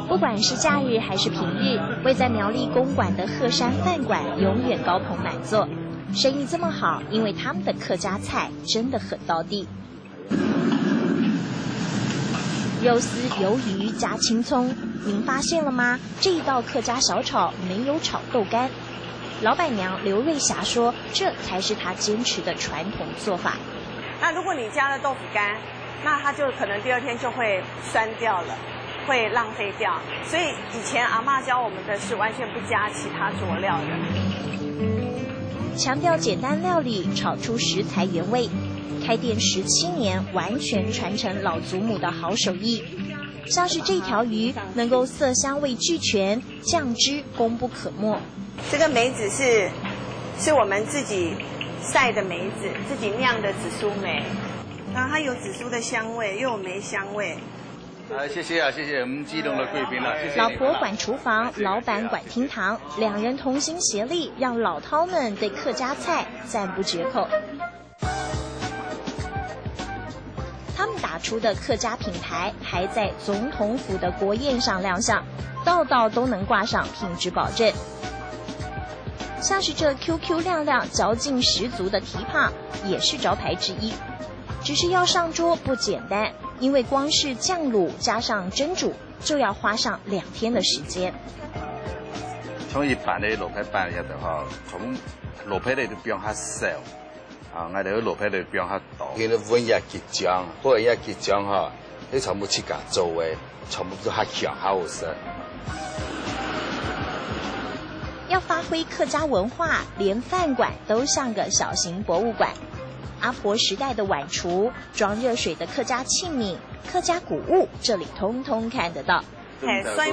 不管是假日还是平日，位在苗栗公馆的鹤山饭馆永远高朋满座，生意这么好，因为他们的客家菜真的很道地。肉丝、鱿鱼加青葱，您发现了吗？这一道客家小炒没有炒豆干。老板娘刘瑞霞说，这才是她坚持的传统做法。那如果你加了豆腐干，那它就可能第二天就会酸掉了，会浪费掉。所以以前阿嬷教我们的是完全不加其他佐料的，强调简单料理，炒出食材原味。开店17年，完全传承老祖母的好手艺。像是这条鱼，能够色香味俱全，酱汁功不可没。这个梅子是我们自己晒的梅子，自己酿的紫苏梅，然后它有紫苏的香味，又有梅香味。谢谢啊，谢谢我们激动的贵宾了，谢谢。老婆管厨房，老板管厅堂，两人同心协力，让老饕们对客家菜赞不绝口。他们打出的客家品牌还在总统府的国宴上亮相，道道都能挂上品质保证。像是这 QQ 亮亮、嚼劲十足的蹄膀，也是招牌之一。只是要上桌不简单，因为光是酱卤加上蒸煮，就要花上2天的时间。从一般的卤皮拌入的话，從卤皮你都不用較少。啊，我哋啲卤皮你不用較大。佢哋碗日結漿，嗰個一結漿嚇，你全部切架做嘅，全部都較強較好食。要发挥客家文化，连饭馆都像个小型博物馆。阿婆时代的碗橱、装热水的客家器皿、客家古物，这里通通看得到。水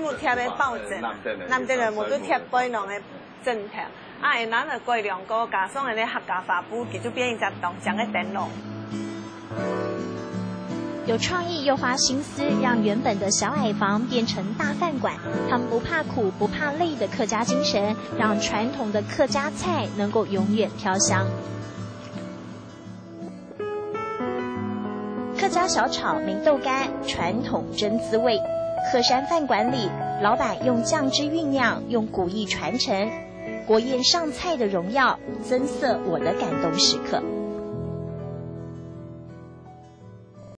母贴的抱枕，南地人冇都贴背囊的枕头。啊，咱的过2個加上的客家法布，佢就變一隻當將的燈籠。有创意又花心思，让原本的小矮房变成大饭馆。他们不怕苦不怕累的客家精神，让传统的客家菜能够永远飘香。客家小炒没豆干，传统真滋味。鹤山饭馆里，老板用酱汁酝酿，用古意传承。国宴上菜的荣耀，增色我的感动时刻。